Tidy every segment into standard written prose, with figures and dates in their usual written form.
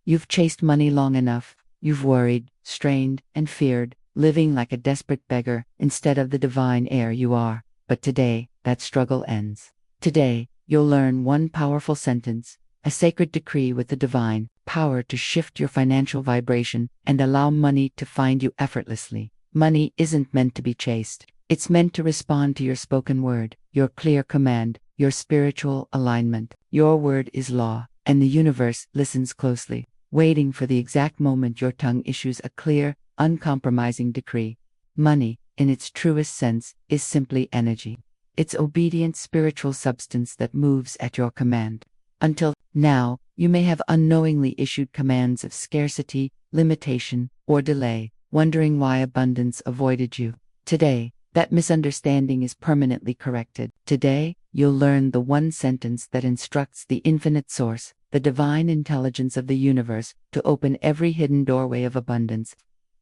You've chased money long enough. You've worried, strained, and feared, living like a desperate beggar instead of the divine heir you are. But today, that struggle ends. Today, you'll learn one powerful sentence, a sacred decree with the divine power to shift your financial vibration and allow money to find you effortlessly. Money isn't meant to be chased. It's meant to respond to your spoken word, your clear command, your spiritual alignment. Your word is law, and the universe listens closely, waiting for the exact moment your tongue issues a clear, uncompromising decree. Money, in its truest sense, is simply energy. It's obedient spiritual substance that moves at your command. Until now, you may have unknowingly issued commands of scarcity, limitation, or delay, wondering why abundance avoided you. Today, that misunderstanding is permanently corrected. Today, you'll learn the one sentence that instructs the infinite source, the divine intelligence of the universe, to open every hidden doorway of abundance.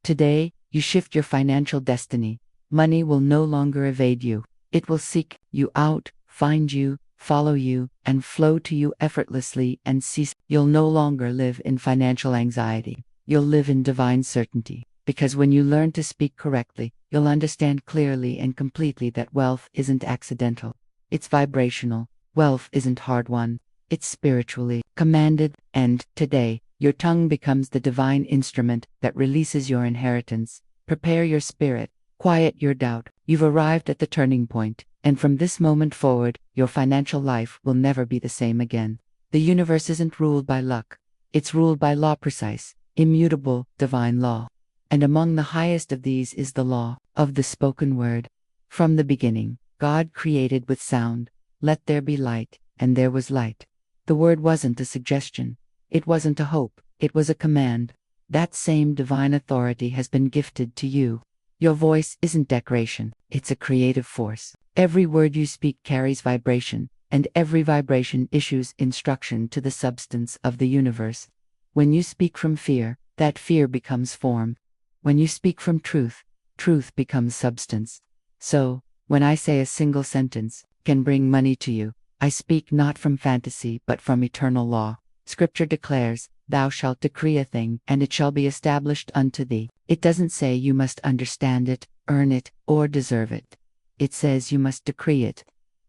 Today, you shift your financial destiny. Money will no longer evade you. It will seek you out, find you, follow you, and flow to you effortlessly and cease. You'll no longer live in financial anxiety. You'll live in divine certainty. Because when you learn to speak correctly, you'll understand clearly and completely that wealth isn't accidental. It's vibrational. Wealth isn't hard-won. It's spiritually commanded, and today, your tongue becomes the divine instrument that releases your inheritance. Prepare your spirit. Quiet your doubt. You've arrived at the turning point, and from this moment forward, your financial life will never be the same again. The universe isn't ruled by luck. It's ruled by law, precise, immutable, divine law. And among the highest of these is the law of the spoken word. From the beginning, God created with sound, "Let there be light," and there was light. The word wasn't a suggestion. It wasn't a hope. It was a command. That same divine authority has been gifted to you. Your voice isn't decoration. It's a creative force. Every word you speak carries vibration, and every vibration issues instruction to the substance of the universe. When you speak from fear, that fear becomes form. When you speak from truth, truth becomes substance. So, when I say a single sentence can bring money to you, I speak not from fantasy but from eternal law. Scripture declares, "Thou shalt decree a thing, and it shall be established unto thee." It doesn't say you must understand it, earn it, or deserve it. It says you must decree it.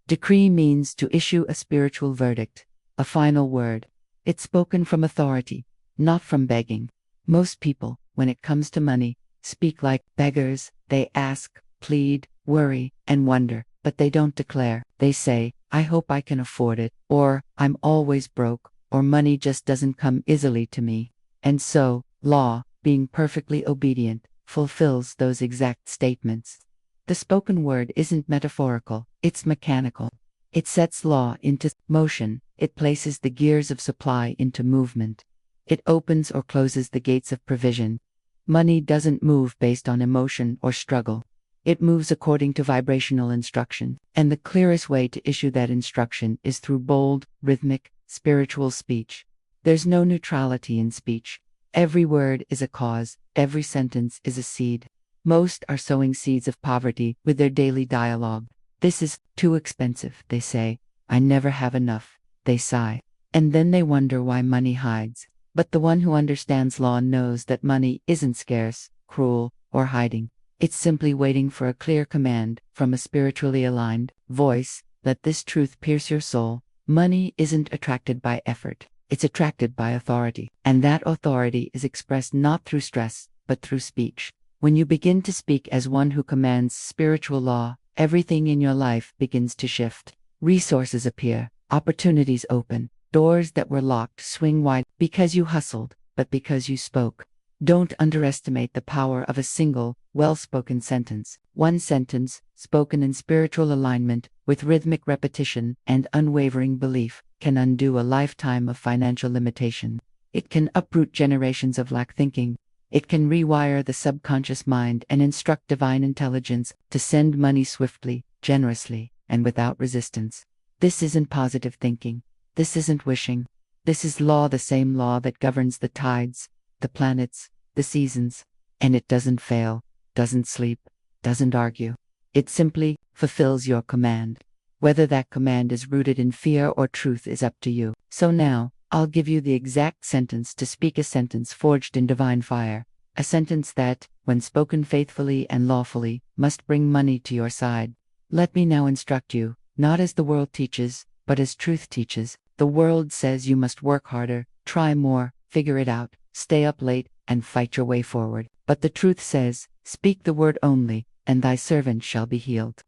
Decree means to issue a spiritual verdict, a final word. It's spoken from authority, not from begging. Most people, when it comes to money, speak like beggars. They ask, plead, worry, and wonder, but they don't declare. They say, "I hope I can afford it," or "I'm always broke," or "money just doesn't come easily to me." And so, law, being perfectly obedient, fulfills those exact statements. The spoken word isn't metaphorical, it's mechanical. It sets law into motion. It places the gears of supply into movement. It opens or closes the gates of provision. Money doesn't move based on emotion or struggle. It moves according to vibrational instruction, and the clearest way to issue that instruction is through bold, rhythmic, spiritual speech. There's no neutrality in speech. Every word is a cause, every sentence is a seed. Most are sowing seeds of poverty with their daily dialogue. "This is too expensive," they say. "I never have enough," they sigh. And then they wonder why money hides. But the one who understands law knows that money isn't scarce, cruel, or hiding. It's simply waiting for a clear command from a spiritually aligned voice. Let this truth pierce your soul. Money isn't attracted by effort. It's attracted by authority. And that authority is expressed not through stress, but through speech. When you begin to speak as one who commands spiritual law, everything in your life begins to shift. Resources appear, opportunities open, doors that were locked swing wide, because you hustled, but because you spoke. Don't underestimate the power of a single, well-spoken sentence. One sentence, spoken in spiritual alignment, with rhythmic repetition and unwavering belief, can undo a lifetime of financial limitation. It can uproot generations of lack thinking. It can rewire the subconscious mind and instruct divine intelligence to send money swiftly, generously, and without resistance. This isn't positive thinking. This isn't wishing. This is law, the same law that governs the tides, the planets, the seasons. And it doesn't fail, doesn't sleep, doesn't argue. It simply fulfills your command. Whether that command is rooted in fear or truth is up to you. So now, I'll give you the exact sentence to speak, a sentence forged in divine fire, a sentence that, when spoken faithfully and lawfully, must bring money to your side. Let me now instruct you, not as the world teaches, but as truth teaches. The world says you must work harder, try more, figure it out, stay up late, and fight your way forward. But the truth says, speak the word only, and thy servant shall be healed.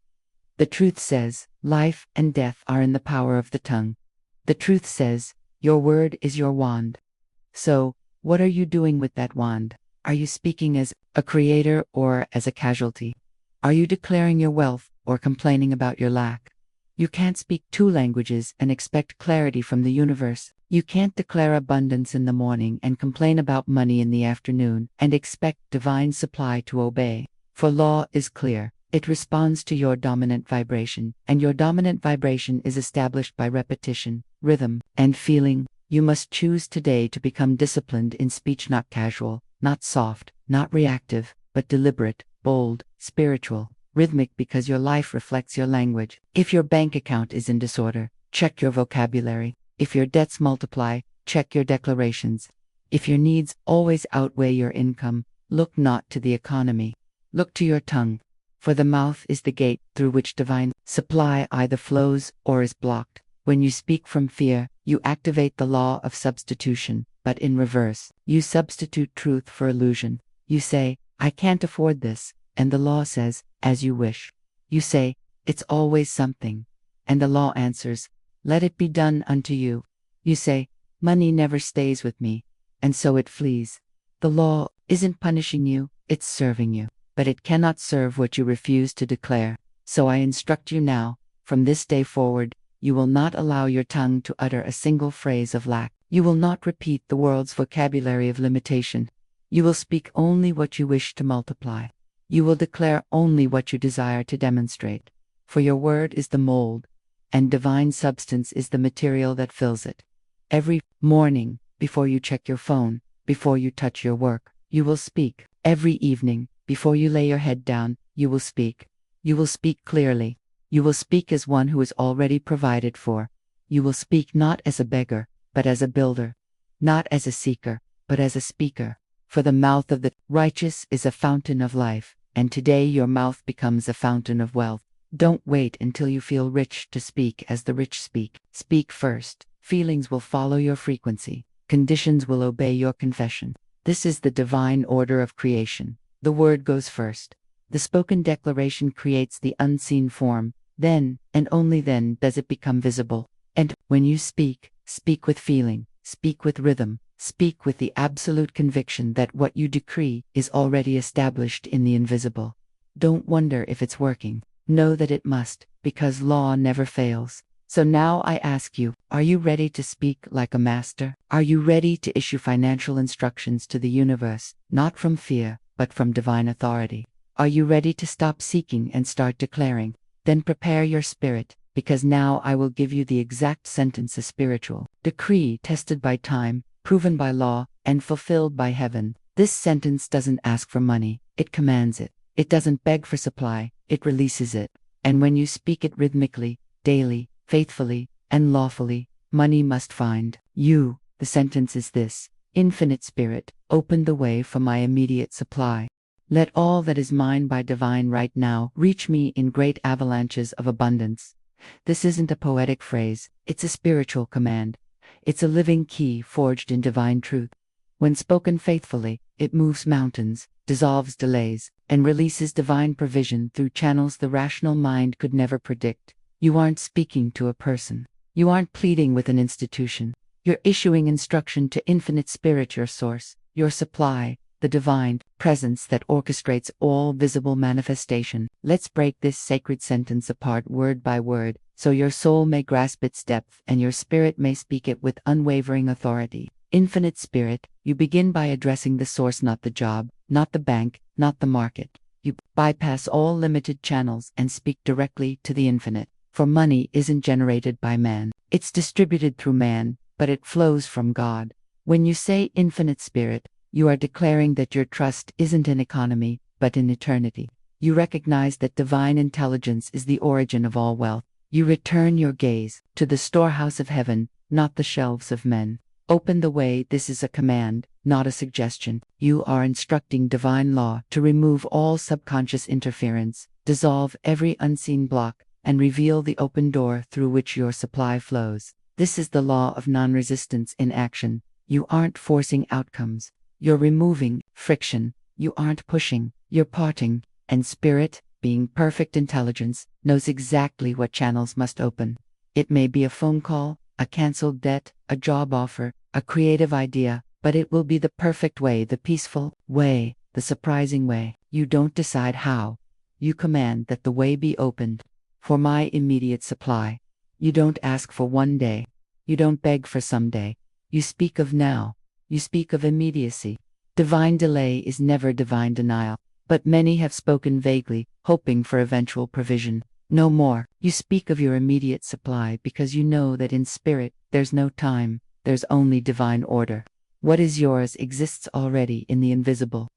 The truth says, life and death are in the power of the tongue. The truth says, your word is your wand. So, what are you doing with that wand? Are you speaking as a creator or as a casualty? Are you declaring your wealth or complaining about your lack? You can't speak two languages and expect clarity from the universe. You can't declare abundance in the morning and complain about money in the afternoon and expect divine supply to obey. For law is clear. It responds to your dominant vibration, and your dominant vibration is established by repetition, rhythm, and feeling. You must choose today to become disciplined in speech, not casual, not soft, not reactive, but deliberate, bold, spiritual, rhythmic, because your life reflects your language. If your bank account is in disorder, check your vocabulary. If your debts multiply, check your declarations. If your needs always outweigh your income, look not to the economy. Look to your tongue. For the mouth is the gate through which divine supply either flows or is blocked. When you speak from fear, you activate the law of substitution, but in reverse. You substitute truth for illusion. You say, I can't afford this, and the law says, as you wish. You say, it's always something, and the law answers, let it be done unto you. You say, money never stays with me, and so it flees. The law isn't punishing you, it's serving you. But it cannot serve what you refuse to declare. So I instruct you now, from this day forward, you will not allow your tongue to utter a single phrase of lack. You will not repeat the world's vocabulary of limitation. You will speak only what you wish to multiply. You will declare only what you desire to demonstrate. For your word is the mold, and divine substance is the material that fills it. Every morning, before you check your phone, before you touch your work, you will speak. Every evening, before you lay your head down, you will speak. You will speak clearly. You will speak as one who is already provided for. You will speak not as a beggar, but as a builder. Not as a seeker, but as a speaker. For the mouth of the righteous is a fountain of life, and today your mouth becomes a fountain of wealth. Don't wait until you feel rich to speak as the rich speak. Speak first. Feelings will follow your frequency. Conditions will obey your confession. This is the divine order of creation. The word goes first. The spoken declaration creates the unseen form. Then, and only then, does it become visible. And when you speak, speak with feeling, speak with rhythm, speak with the absolute conviction that what you decree is already established in the invisible. Don't wonder if it's working. Know that it must, because law never fails. So now I ask you, are you ready to speak like a master? Are you ready to issue financial instructions to the universe, not from fear, but from divine authority? Are you ready to stop seeking and start declaring? Then prepare your spirit, because now I will give you the exact sentence, a spiritual decree tested by time, proven by law, and fulfilled by heaven. This sentence doesn't ask for money, it commands it. It doesn't beg for supply, it releases it. And when you speak it rhythmically, daily, faithfully, and lawfully, money must find you. The sentence is this: Infinite Spirit, open the way for my immediate supply. Let all that is mine by divine right now reach me in great avalanches of abundance. This isn't a poetic phrase, it's a spiritual command. It's a living key forged in divine truth. When spoken faithfully, it moves mountains, dissolves delays, and releases divine provision through channels the rational mind could never predict. You aren't speaking to a person. You aren't pleading with an institution. You're issuing instruction to Infinite Spirit, your source, your supply, the divine presence that orchestrates all visible manifestation. Let's break this sacred sentence apart word by word, so your soul may grasp its depth and your spirit may speak it with unwavering authority. Infinite Spirit, you begin by addressing the source, not the job, not the bank, not the market. You bypass all limited channels and speak directly to the infinite. For money isn't generated by man, it's distributed through man, but it flows from God. When you say Infinite Spirit, you are declaring that your trust isn't in economy, but in eternity. You recognize that divine intelligence is the origin of all wealth. You return your gaze to the storehouse of heaven, not the shelves of men. Open the way. This is a command, not a suggestion. You are instructing divine law to remove all subconscious interference, dissolve every unseen block, and reveal the open door through which your supply flows. This is the law of non-resistance in action. You aren't forcing outcomes. You're removing friction. You aren't pushing. You're parting. And Spirit, being perfect intelligence, knows exactly what channels must open. It may be a phone call, a canceled debt, a job offer, a creative idea, but it will be the perfect way, the peaceful way, the surprising way. You don't decide how. You command that the way be opened. For my immediate supply. You don't ask for one day. You don't beg for someday. You speak of now. You speak of immediacy. Divine delay is never divine denial, but many have spoken vaguely, hoping for eventual provision. No more. You speak of your immediate supply because you know that in spirit, there's no time, there's only divine order. What is yours exists already in the invisible.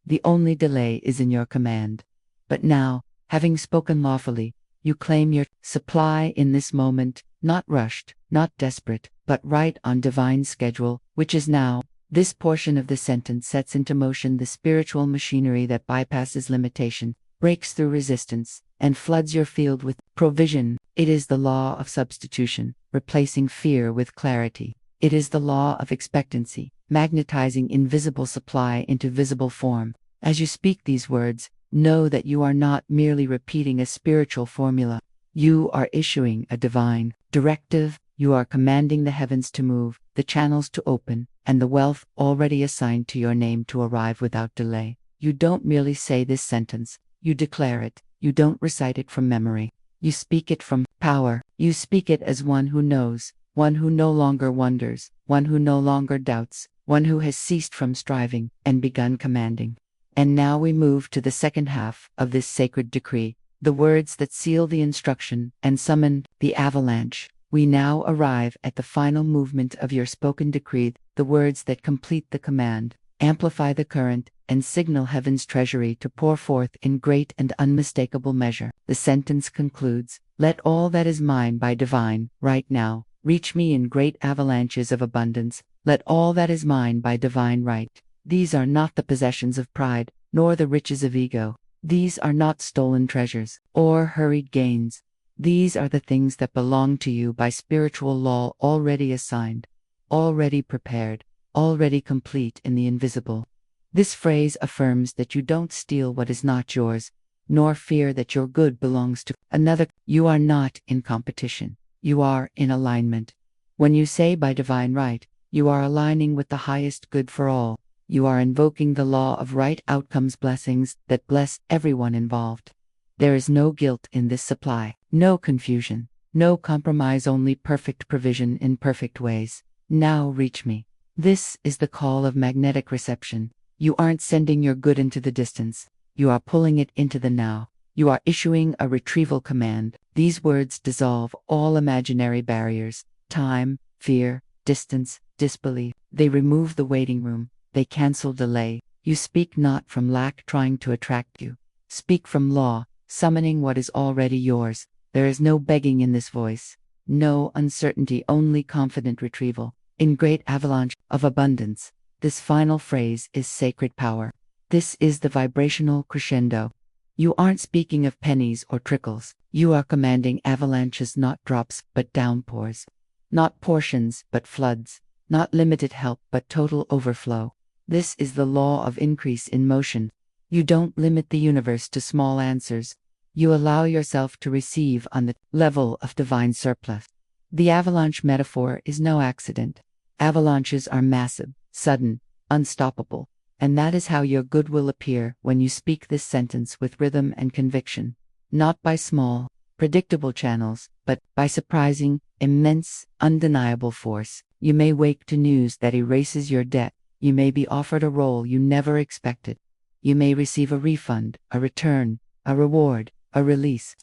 The only delay is in your command. But now, having spoken lawfully, you claim your supply in this moment, not rushed, not desperate, but right on divine schedule, which is now. This portion of the sentence sets into motion the spiritual machinery that bypasses limitation, breaks through resistance, and floods your field with provision. It is the law of substitution, replacing fear with clarity. It is the law of expectancy, magnetizing invisible supply into visible form. As you speak these words, know that you are not merely repeating a spiritual formula. You are issuing a divine directive. You are commanding the heavens to move, the channels to open, and the wealth already assigned to your name to arrive without delay. You don't merely say this sentence. You declare it. You don't recite it from memory. You speak it from power. You speak it as one who knows, one who no longer wonders, one who no longer doubts, one who has ceased from striving and begun commanding. And now we move to the second half of this sacred decree, the words that seal the instruction and summon the avalanche. We now arrive at the final movement of your spoken decree, the words that complete the command, amplify the current, and signal heaven's treasury to pour forth in great and unmistakable measure. The sentence concludes, "Let all that is mine by divine right now reach me in great avalanches of abundance. Let all that is mine by divine right." These are not the possessions of pride, nor the riches of ego. These are not stolen treasures or hurried gains. These are the things that belong to you by spiritual law, already assigned, already prepared, already complete in the invisible. This phrase affirms that you don't steal what is not yours, nor fear that your good belongs to another. You are not in competition. You are in alignment. When you say by divine right, you are aligning with the highest good for all. You are invoking the law of right outcomes, blessings that bless everyone involved. There is no guilt in this supply, no confusion, no compromise, only perfect provision in perfect ways. Now reach me. This is the call of magnetic reception. You aren't sending your good into the distance. You are pulling it into the now. You are issuing a retrieval command. These words dissolve all imaginary barriers, time, fear, distance, disbelief. They remove the waiting room. They cancel delay. You speak not from lack trying to attract you. Speak from law, summoning what is already yours. There is no begging in this voice. No uncertainty, only confident retrieval. In great avalanche of abundance. This final phrase is sacred power. This is the vibrational crescendo. You aren't speaking of pennies or trickles. You are commanding avalanches, not drops, but downpours. Not portions, but floods. Not limited help, but total overflow. This is the law of increase in motion. You don't limit the universe to small answers. You allow yourself to receive on the level of divine surplus. The avalanche metaphor is no accident. Avalanches are massive, sudden, unstoppable, and that is how your good will appear when you speak this sentence with rhythm and conviction. Not by small, predictable channels, but by surprising, immense, undeniable force. You may wake to news that erases your debt. You may be offered a role you never expected. You may receive a refund, a return, a reward, a release.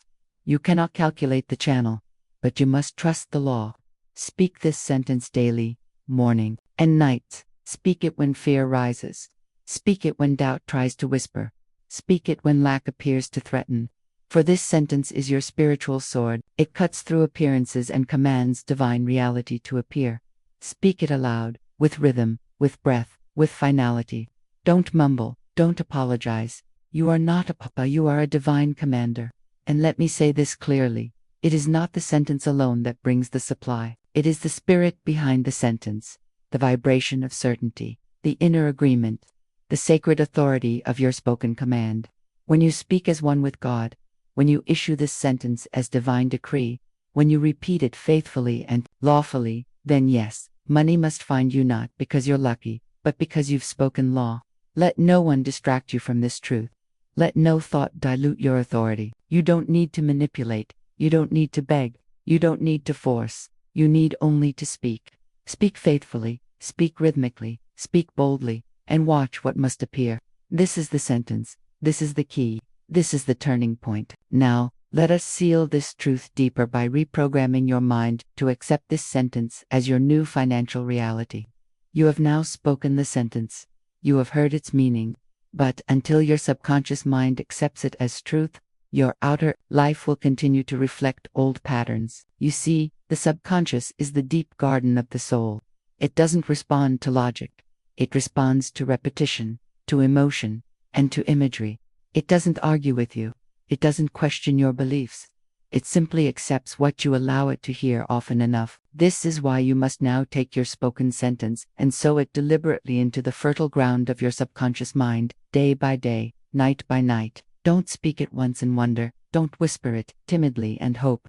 You cannot calculate the channel, but you must trust the law. Speak this sentence daily, morning, and night. Speak it when fear rises. Speak it when doubt tries to whisper. Speak it when lack appears to threaten. For this sentence is your spiritual sword. It cuts through appearances and commands divine reality to appear. Speak it aloud, with rhythm, with breath, with finality. Don't mumble, don't apologize. You are not a papa, you are a divine commander. And let me say this clearly. It is not the sentence alone that brings the supply. It is the spirit behind the sentence, the vibration of certainty, the inner agreement, the sacred authority of your spoken command. When you speak as one with God, when you issue this sentence as divine decree, when you repeat it faithfully and lawfully, then yes, money must find you not because you're lucky, but because you've spoken law. Let no one distract you from this truth. Let no thought dilute your authority. You don't need to manipulate. You don't need to beg. You don't need to force. You need only to speak. Speak faithfully, speak rhythmically, speak boldly, and watch what must appear. This is the sentence. This is the key. This is the turning point. Now, let us seal this truth deeper by reprogramming your mind to accept this sentence as your new financial reality. You have now spoken the sentence. You have heard its meaning. But until your subconscious mind accepts it as truth, your outer life will continue to reflect old patterns. You see, the subconscious is the deep garden of the soul. It doesn't respond to logic. It responds to repetition, to emotion, and to imagery. It doesn't argue with you. It doesn't question your beliefs. It simply accepts what you allow it to hear often enough. This is why you must now take your spoken sentence and sow it deliberately into the fertile ground of your subconscious mind, day by day, night by night. Don't speak it once and wonder. Don't whisper it timidly and hope.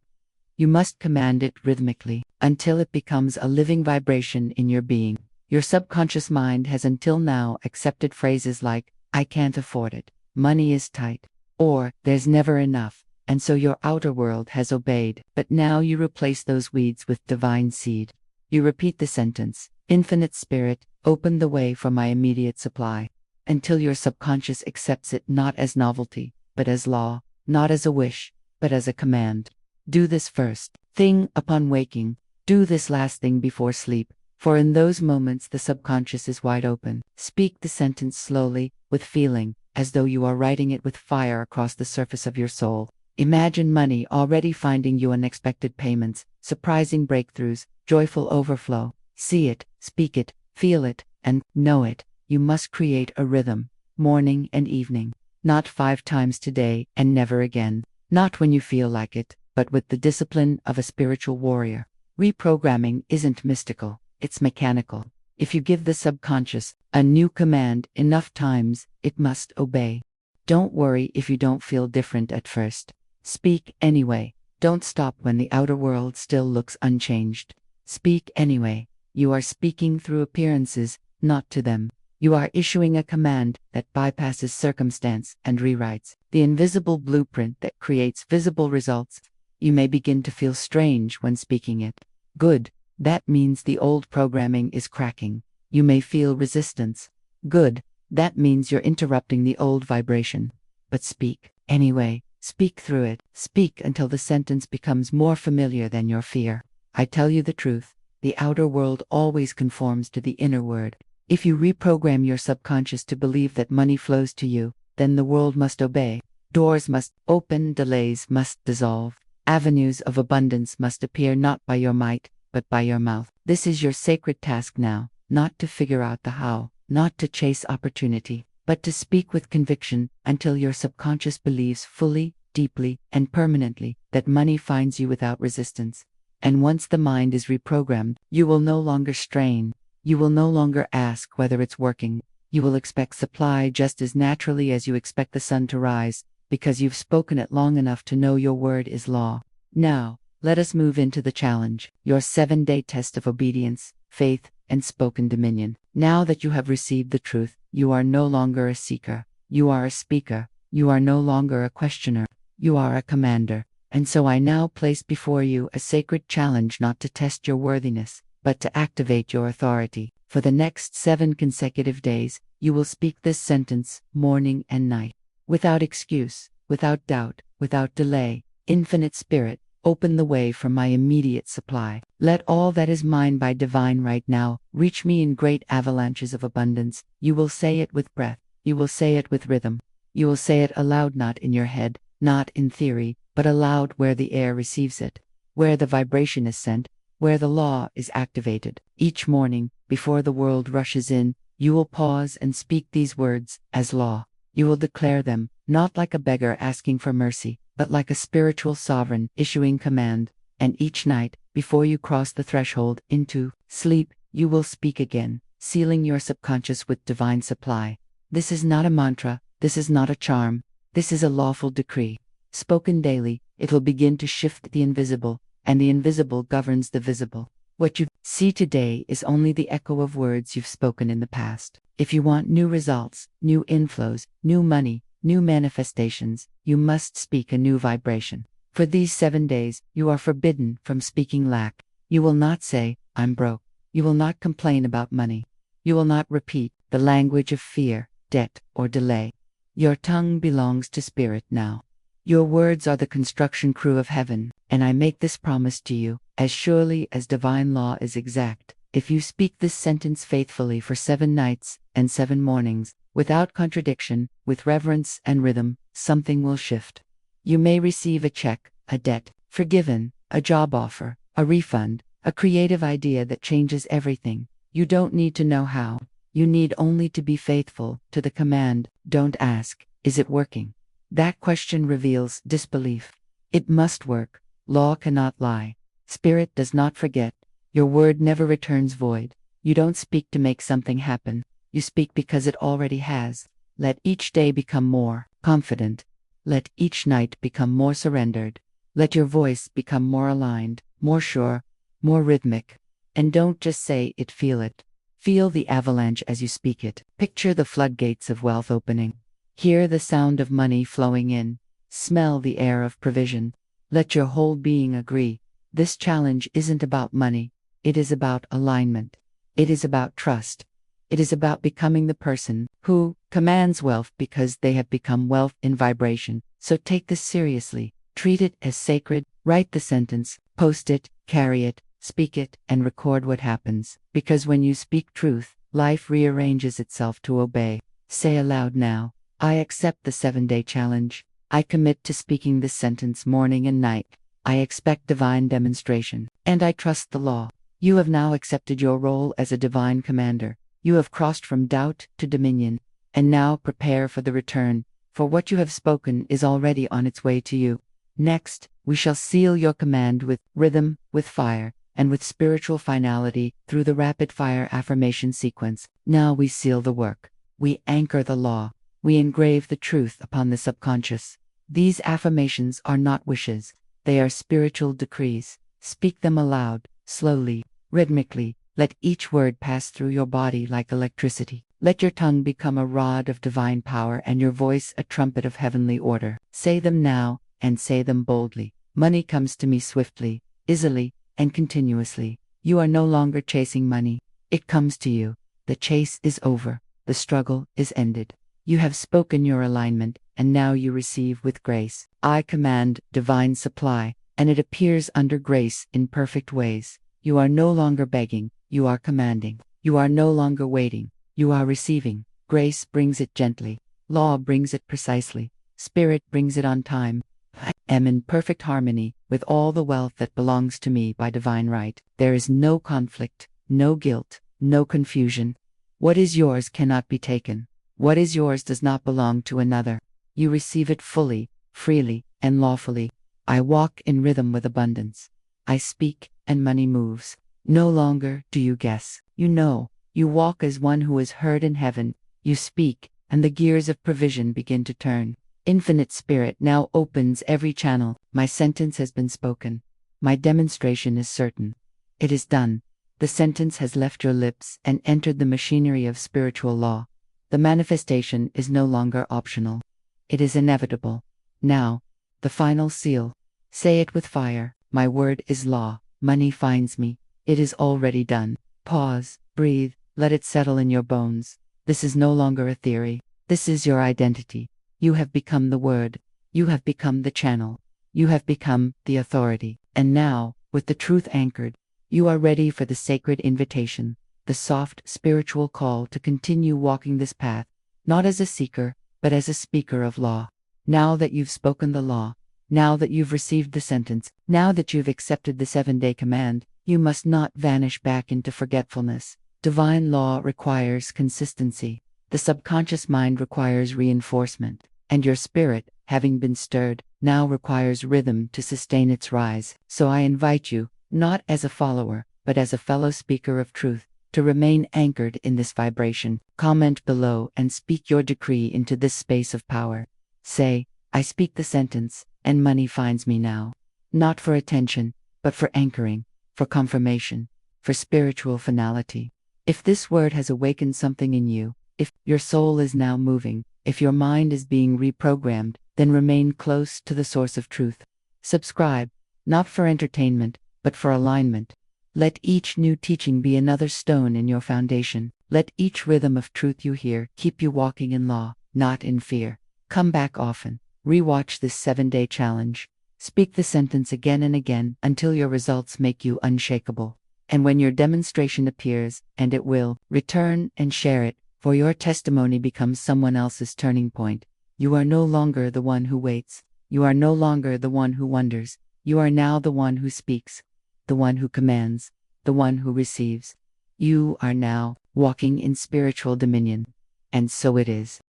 You must command it rhythmically until it becomes a living vibration in your being. Your subconscious mind has until now accepted phrases like, I can't afford it, money is tight, or there's never enough. And so your outer world has obeyed, but now you replace those weeds with divine seed. You repeat the sentence, Infinite Spirit, open the way for my immediate supply, until your subconscious accepts it not as novelty, but as law, not as a wish, but as a command. Do this first thing upon waking. Do this last thing before sleep, for in those moments the subconscious is wide open. Speak the sentence slowly, with feeling, as though you are writing it with fire across the surface of your soul. Imagine money already finding you unexpected payments, surprising breakthroughs, joyful overflow. See it, speak it, feel it, and know it. You must create a rhythm, morning and evening. Not 5 times today and never again. Not when you feel like it, but with the discipline of a spiritual warrior. Reprogramming isn't mystical, it's mechanical. If you give the subconscious a new command enough times, it must obey. Don't worry if you don't feel different at first. Speak anyway. Don't stop when the outer world still looks unchanged. Speak anyway. You are speaking through appearances, not to them. You are issuing a command that bypasses circumstance and rewrites the invisible blueprint that creates visible results. You may begin to feel strange when speaking it. Good. That means the old programming is cracking. You may feel resistance. Good. That means you're interrupting the old vibration. But speak anyway. Speak through it. Speak until the sentence becomes more familiar than your fear. I tell you the truth. The outer world always conforms to the inner word. If you reprogram your subconscious to believe that money flows to you, then the world must obey. Doors must open, delays must dissolve. Avenues of abundance must appear not by your might, but by your mouth. This is your sacred task now, not to figure out the how, not to chase opportunity, but to speak with conviction until your subconscious believes fully, deeply, and permanently that money finds you without resistance. And once the mind is reprogrammed, you will no longer strain. You will no longer ask whether it's working. You will expect supply just as naturally as you expect the sun to rise, because you've spoken it long enough to know your word is law. Now, let us move into the challenge, your 7-day test of obedience, faith, and spoken dominion. Now that you have received the truth, you are no longer a seeker. You are a speaker. You are no longer a questioner. You are a commander. And so I now place before you a sacred challenge not to test your worthiness, but to activate your authority. For the next 7 consecutive days, you will speak this sentence morning and night. Without excuse, without doubt, without delay. Infinite Spirit, open the way for my immediate supply. Let all that is mine by divine right now reach me in great avalanches of abundance. You will say it with breath. You will say it with rhythm. You will say it aloud, not in your head, not in theory, but aloud where the air receives it, where the vibration is sent, where the law is activated. Each morning, before the world rushes in, you will pause and speak these words as law. You will declare them, not like a beggar asking for mercy, but like a spiritual sovereign issuing command. And each night, before you cross the threshold into sleep, you will speak again, sealing your subconscious with divine supply. This is not a mantra, this is not a charm, this is a lawful decree. Spoken daily, it will begin to shift the invisible, and the invisible governs the visible. What you see today is only the echo of words you've spoken in the past. If you want new results, new inflows, new money, new manifestations, you must speak a new vibration. For these 7 days, you are forbidden from speaking lack. You will not say, I'm broke. You will not complain about money. You will not repeat the language of fear, debt, or delay. Your tongue belongs to Spirit now. Your words are the construction crew of heaven, and I make this promise to you, as surely as divine law is exact. If you speak this sentence faithfully for 7 nights and 7 mornings, without contradiction, with reverence and rhythm, something will shift. You may receive a check, a debt, forgiven, a job offer, a refund, a creative idea that changes everything. You don't need to know how. You need only to be faithful to the command. Don't ask, is it working? That question reveals disbelief. It must work. Law cannot lie. Spirit does not forget. Your word never returns void. You don't speak to make something happen. You speak because it already has. Let each day become more confident. Let each night become more surrendered. Let your voice become more aligned, more sure, more rhythmic. And don't just say it, feel it. Feel the avalanche as you speak it. Picture the floodgates of wealth opening. Hear the sound of money flowing in. Smell the air of provision. Let your whole being agree. This challenge isn't about money. It is about alignment. It is about trust. It is about becoming the person who commands wealth because they have become wealth in vibration. So take this seriously. Treat it as sacred. Write the sentence, post it, carry it, speak it, and record what happens. Because when you speak truth, life rearranges itself to obey. Say aloud now, I accept the 7-day challenge. I commit to speaking this sentence morning and night. I expect divine demonstration, and I trust the law. You have now accepted your role as a divine commander. You have crossed from doubt to dominion, and now prepare for the return, for what you have spoken is already on its way to you. Next, we shall seal your command with rhythm, with fire, and with spiritual finality through the rapid-fire affirmation sequence. Now we seal the work. We anchor the law. We engrave the truth upon the subconscious. These affirmations are not wishes. They are spiritual decrees. Speak them aloud, slowly, rhythmically. Let each word pass through your body like electricity. Let your tongue become a rod of divine power and your voice a trumpet of heavenly order. Say them now, and say them boldly. Money comes to me swiftly, easily, and continuously. You are no longer chasing money. It comes to you. The chase is over. The struggle is ended. You have spoken your alignment, and now you receive with grace. I command divine supply, and it appears under grace in perfect ways. You are no longer begging, you are commanding. You are no longer waiting, you are receiving. Grace brings it gently. Law brings it precisely. Spirit brings it on time. I am in perfect harmony with all the wealth that belongs to me by divine right. There is no conflict, no guilt, no confusion. What is yours cannot be taken. What is yours does not belong to another. You receive it fully, freely, and lawfully. I walk in rhythm with abundance. I speak, and money moves. No longer do you guess. You know. You walk as one who is heard in heaven. You speak, and the gears of provision begin to turn. Infinite Spirit now opens every channel. My sentence has been spoken. My demonstration is certain. It is done. The sentence has left your lips and entered the machinery of spiritual law. The manifestation is no longer optional. It is inevitable. Now, the final seal. Say it with fire. My word is law. Money finds me. It is already done. Pause, breathe, let it settle in your bones. This is no longer a theory. This is your identity. You have become the word. You have become the channel. You have become the authority. And now, with the truth anchored, you are ready for the sacred invitation, the soft spiritual call to continue walking this path, not as a seeker, but as a speaker of law. Now that you've spoken the law, now that you've received the sentence, now that you've accepted the 7-day command, you must not vanish back into forgetfulness. Divine law requires consistency. The subconscious mind requires reinforcement. And your spirit, having been stirred, now requires rhythm to sustain its rise. So I invite you, not as a follower, but as a fellow speaker of truth, to remain anchored in this vibration. Comment below and speak your decree into this space of power. Say, I speak the sentence, and money finds me now. Not for attention, but for anchoring, for confirmation, for spiritual finality. If this word has awakened something in you, if your soul is now moving, if your mind is being reprogrammed, then remain close to the source of truth. Subscribe, not for entertainment, but for alignment. Let each new teaching be another stone in your foundation. Let each rhythm of truth you hear keep you walking in law, not in fear. Come back often. Rewatch this 7-day challenge. Speak the sentence again and again until your results make you unshakable. And when your demonstration appears, and it will, return and share it, for your testimony becomes someone else's turning point. You are no longer the one who waits. You are no longer the one who wonders. You are now the one who speaks, the one who commands, the one who receives. You are now walking in spiritual dominion. And so it is.